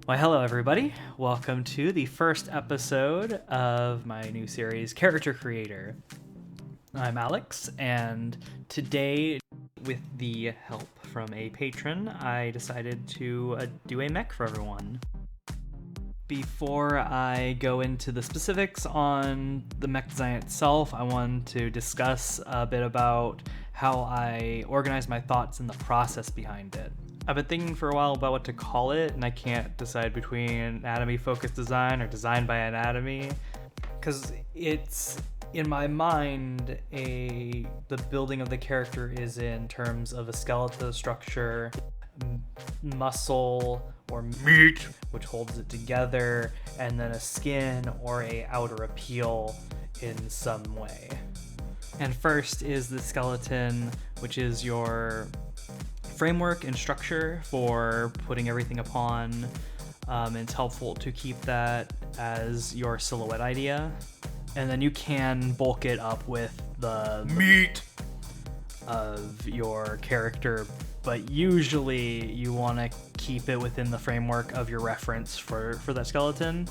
Well, hello everybody. Welcome to the first episode of my new series, Character Creator. I'm Alex, and today, with the help from a patron, I decided to do a mech for everyone. Before I go into the specifics on the mech design itself, I want to discuss a bit about how I organize my thoughts and the process behind it. I've been thinking for a while about what to call it, and I can't decide between anatomy-focused design or design by anatomy, because it's, in my mind, the building of the character is in terms of a skeletal structure, muscle or meat, which holds it together, and then a skin or a outer appeal in some way. And first is the skeleton, which is your framework and structure for putting everything upon. It's helpful to keep that as your silhouette idea, and then you can bulk it up with the meat of your character, but usually you want to keep it within the framework of your reference for that skeleton.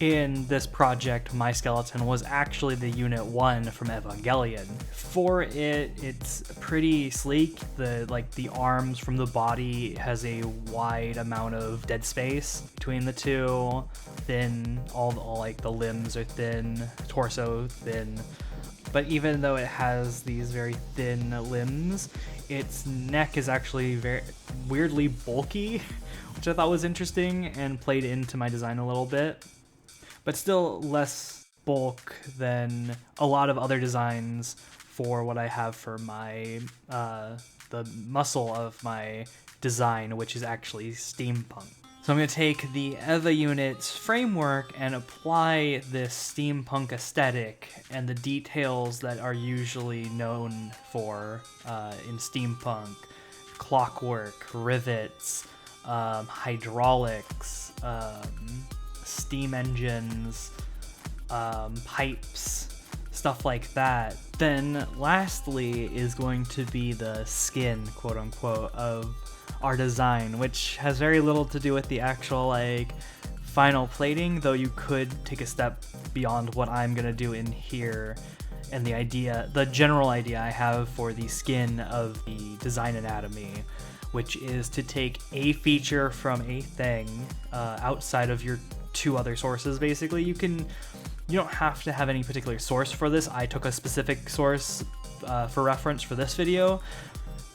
In this project, my skeleton was actually the Unit 1 from Evangelion. For it, it's pretty sleek. The arms from the body has a wide amount of dead space between the two. Thin, all the limbs are thin, torso thin. But even though it has these very thin limbs, its neck is actually very weirdly bulky, which I thought was interesting and played into my design a little bit. But still less bulk than a lot of other designs for what I have for my the muscle of my design, which is actually steampunk. So I'm going to take the EVA unit's framework and apply this steampunk aesthetic and the details that are usually known for in steampunk: clockwork, rivets, hydraulics, steam engines, pipes, stuff like that. Then lastly is going to be the skin, quote unquote, of our design, which has very little to do with the actual final plating, though you could take a step beyond what I'm gonna do in here. And the general idea I have for the skin of the design anatomy, which is to take a feature from a thing outside of your two other sources. Basically, you don't have to have any particular source for this. I took a specific source for reference for this video,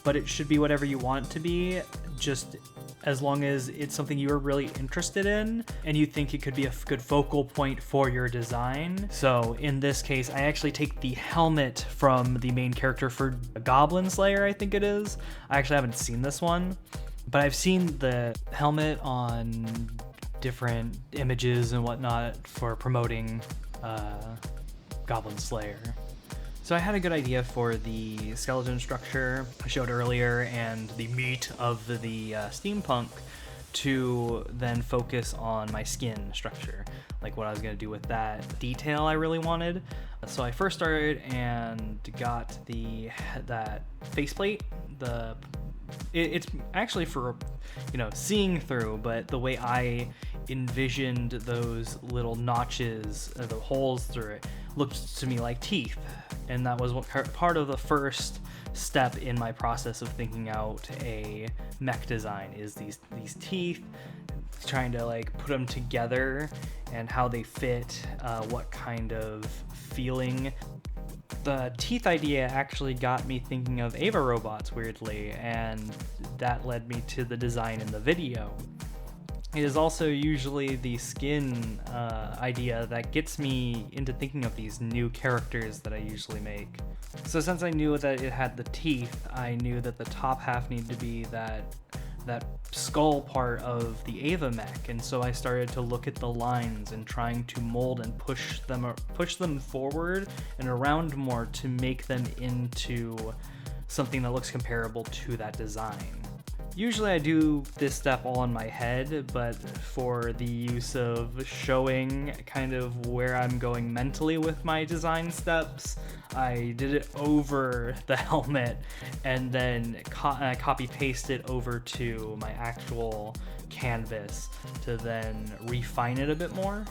but it should be whatever you want it to be, just as long as it's something you're really interested in and you think it could be a good focal point for your design. So in this case, I actually take the helmet from the main character for Goblin Slayer, I think it is. I actually haven't seen this one, but I've seen the helmet on different images and whatnot for promoting Goblin Slayer. So I had a good idea for the skeleton structure I showed earlier and the meat of the steampunk to then focus on my skin structure, like what I was going to do with that detail I really wanted. So I first started and got that faceplate. It's actually for, seeing through, but the way I envisioned those little notches, the holes through it, looked to me like teeth. And that was part of the first step in my process of thinking out a mech design, is these teeth, trying to put them together and how they fit, what kind of feeling. The teeth idea actually got me thinking of Ava robots, weirdly, and that led me to the design in the video. It is also usually the skin idea that gets me into thinking of these new characters that I usually make. So since I knew that it had the teeth, I knew that the top half needed to be that skull part of the Ava mech, and so I started to look at the lines and trying to mold and push them forward and around more to make them into something that looks comparable to that design. Usually I do this step all in my head, but for the use of showing kind of where I'm going mentally with my design steps, I did it over the helmet and then copy paste it over to my actual canvas to then refine it a bit more.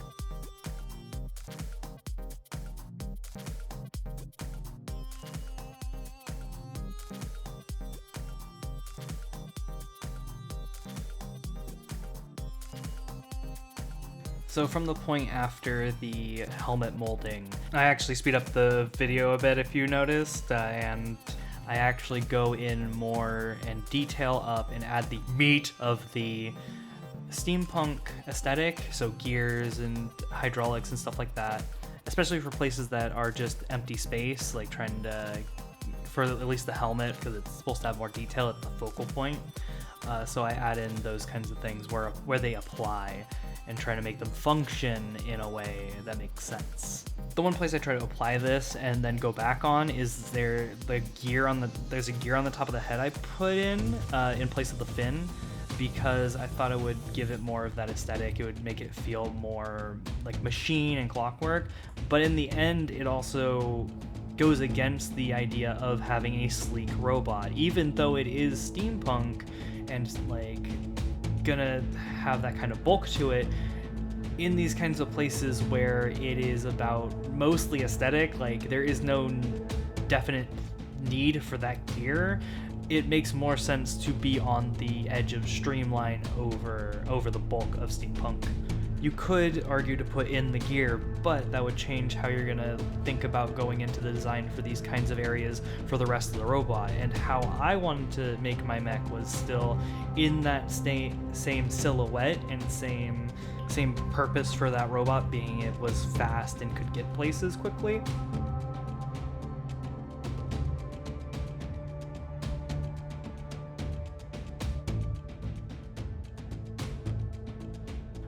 So from the point after the helmet molding, I actually speed up the video a bit if you noticed, and I actually go in more and detail up and add the meat of the steampunk aesthetic, so gears and hydraulics and stuff like that, especially for places that are just empty space, like trying to, for at least the helmet, because it's supposed to have more detail at the focal point. So I add in those kinds of things where they apply and try to make them function in a way that makes sense. The one place I try to apply this and then go back on is there's a gear on the top of the head I put in place of the fin, because I thought it would give it more of that aesthetic. It would make it feel more like machine and clockwork, but in the end it also goes against the idea of having a sleek robot, even though it is steampunk and like gonna have that kind of bulk to it. In these kinds of places where it is about mostly aesthetic, like there is no definite need for that gear, it makes more sense to be on the edge of streamline over the bulk of steampunk. You could argue to put in the gear, but that would change how you're gonna think about going into the design for these kinds of areas for the rest of the robot. And how I wanted to make my mech was still in that same silhouette and same purpose for that robot, being it was fast and could get places quickly.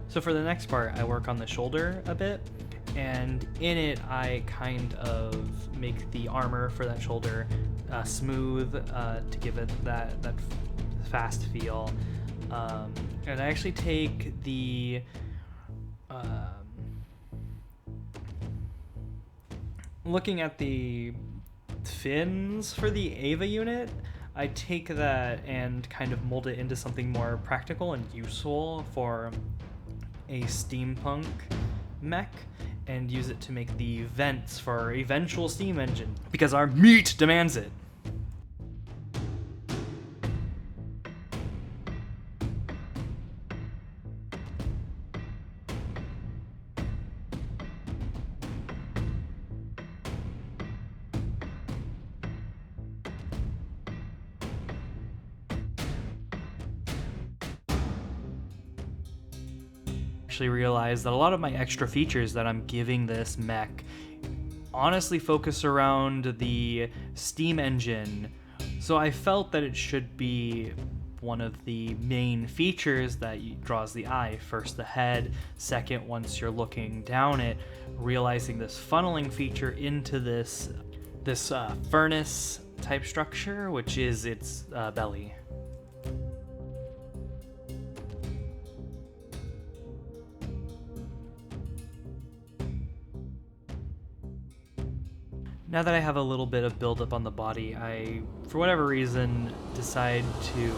So for the next part, I work on the shoulder a bit, and in it I kind of make the armor for that shoulder smooth to give it that fast feel. And I actually take the looking at the fins for the Ava unit, I take that and kind of mold it into something more practical and useful for a steampunk mech, and use it to make the vents for our eventual steam engine, because our meat demands it. Actually realized that a lot of my extra features that I'm giving this mech honestly focus around the steam engine, so I felt that it should be one of the main features that draws the eye. First the head, second once you're looking down it, realizing this funneling feature into this furnace type structure, which is its belly. Now that I have a little bit of buildup on the body, I, for whatever reason, decide to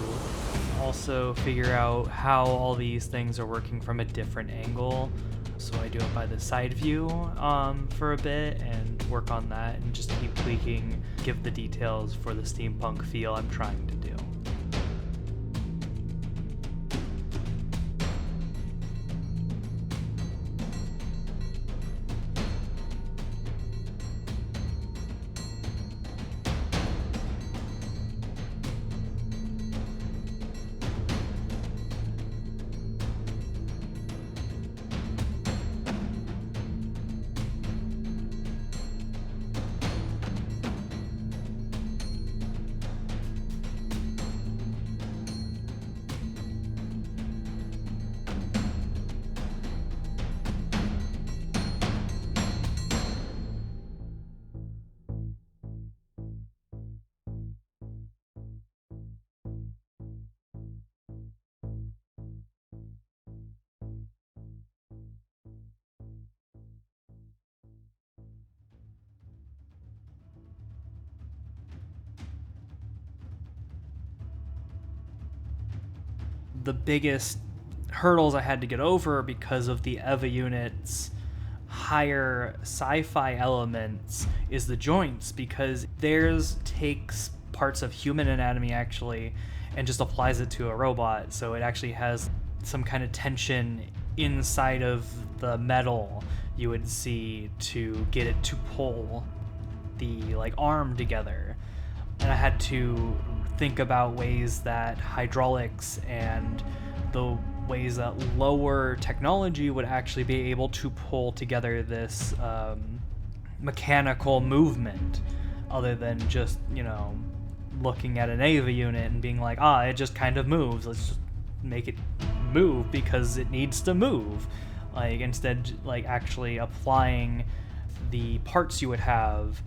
also figure out how all these things are working from a different angle. So I do it by the side view for a bit and work on that and just keep tweaking, give the details for the steampunk feel I'm trying to do. the biggest hurdles I had to get over because of the EVA unit's higher sci-fi elements is the joints, because theirs takes parts of human anatomy actually and just applies it to a robot, so it actually has some kind of tension inside of the metal you would see to get it to pull the arm together. And I had to think about ways that hydraulics and the ways that lower technology would actually be able to pull together this mechanical movement, other than just, looking at an EVA unit and being like, it just kind of moves. Let's just make it move because it needs to move. Instead, actually applying the parts you would have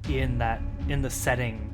in the setting.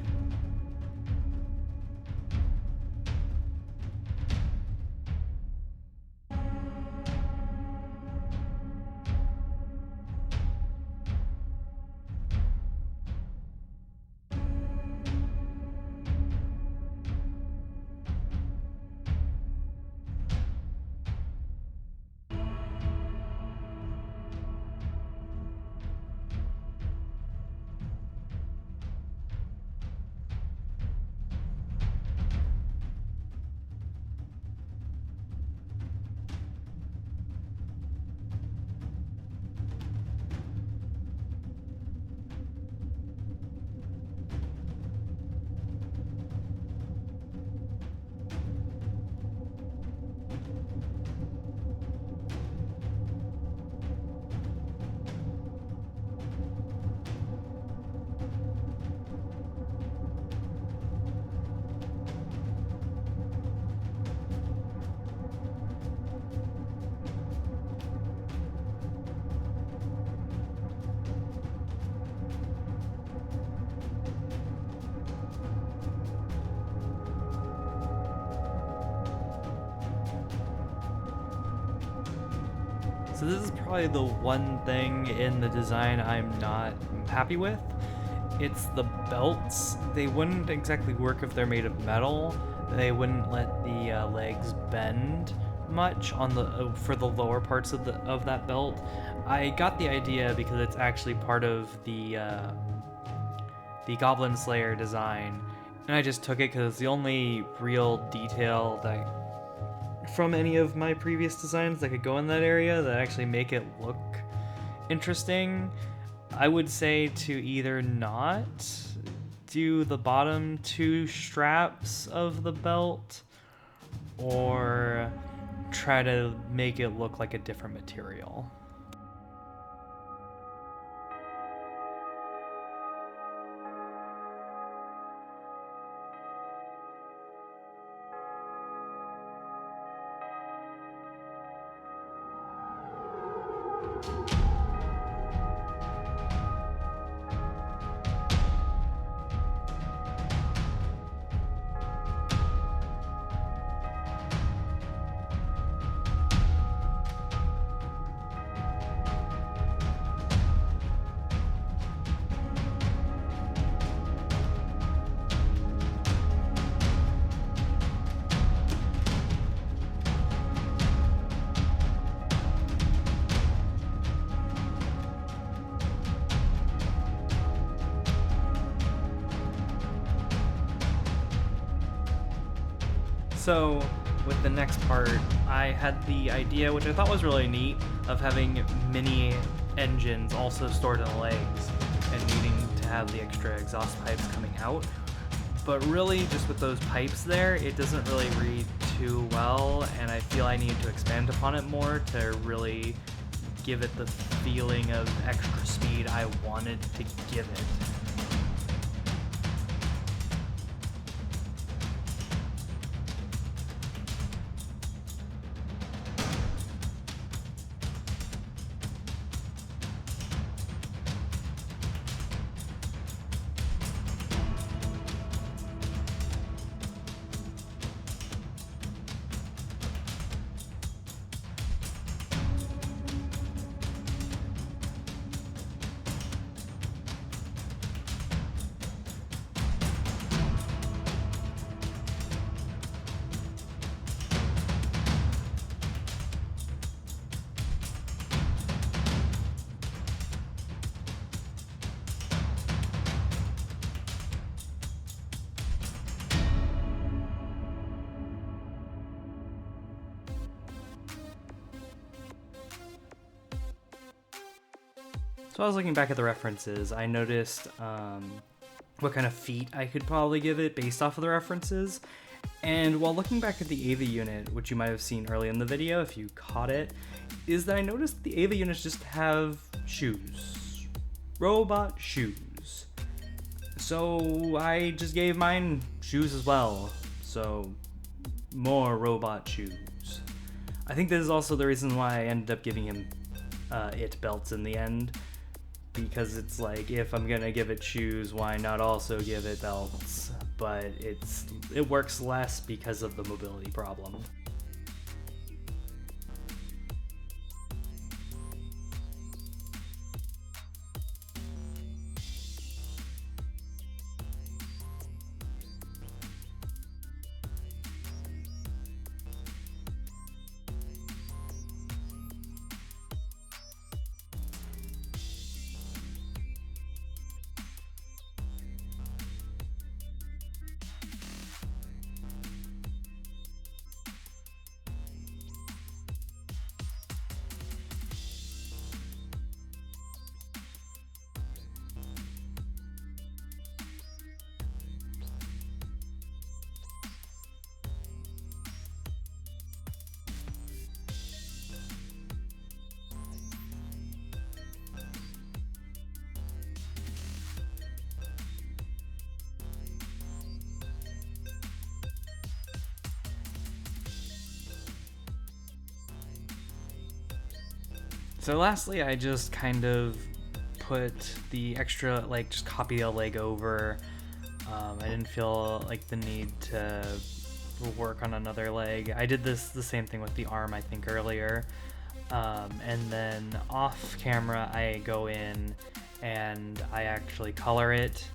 So this is probably the one thing in the design I'm not happy with. It's the belts. They wouldn't exactly work if they're made of metal. They wouldn't let the legs bend much on the for the lower parts of that belt. I got the idea because it's actually part of the Goblin Slayer design, and I just took it because it's the only real detail that from any of my previous designs that could go in that area that actually make it look interesting. I would say to either not do the bottom two straps of the belt, or try to make it look like a different material. So with the next part, I had the idea, which I thought was really neat, of having mini engines also stored in the legs and needing to have the extra exhaust pipes coming out. But really, just with those pipes there, it doesn't really read too well, and I feel I need to expand upon it more to really give it the feeling of extra speed I wanted to give it. So I was looking back at the references. I noticed what kind of feat I could probably give it based off of the references. And while looking back at the Ava unit, which you might have seen early in the video if you caught it, is that I noticed the Ava units just have shoes. Robot shoes. So I just gave mine shoes as well. So more robot shoes. I think this is also the reason why I ended up giving him it belts in the end. Because it's like, if I'm gonna give it shoes, why not also give it belts? But it works less because of the mobility problem. So lastly, I just kind of put the extra, like, just copy a leg over. I didn't feel like the need to work on another leg. I did the same thing with the arm, I think, earlier. And then off camera, I go in and I actually color it,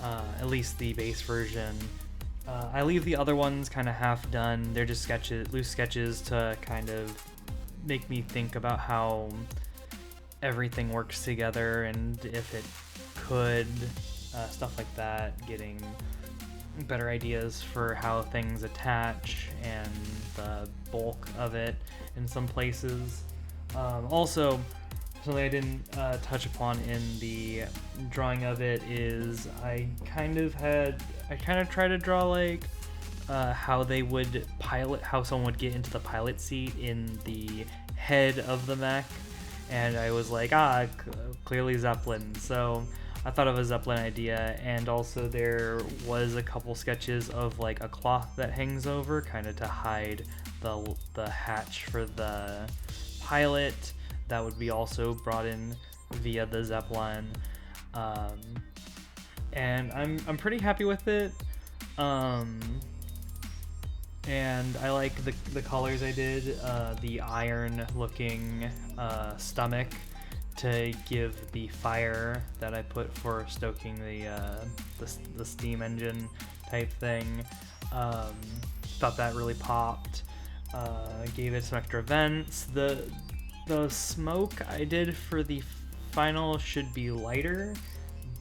at least the base version. I leave the other ones kind of half done. They're just loose sketches to kind of make me think about how everything works together and if it could, stuff like that, getting better ideas for how things attach and the bulk of it in some places. Also, something I didn't touch upon in the drawing of it is I kind of tried to draw like how they would how someone would get into the pilot seat in the head of the mech, and I was like, clearly Zeppelin. So I thought of a Zeppelin idea, and also there was a couple sketches of like a cloth that hangs over, kind of to hide the hatch for the pilot. That would be also brought in via the Zeppelin, and I'm pretty happy with it. And I like the colors I did, the iron looking stomach to give the fire that I put for stoking the steam engine type thing. Thought that really popped. Gave it some extra vents. The smoke I did for the final should be lighter,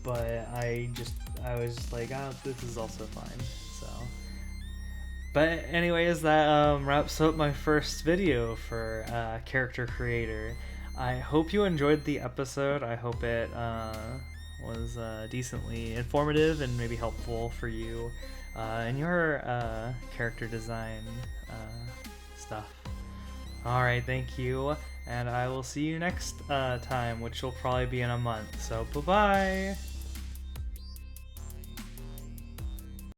but I was just like, this is also fine. So. But anyways, that wraps up my first video for Character Creator. I hope you enjoyed the episode. I hope it was decently informative and maybe helpful for you in your character design stuff. Alright, thank you, and I will see you next time, which will probably be in a month. So, bye-bye!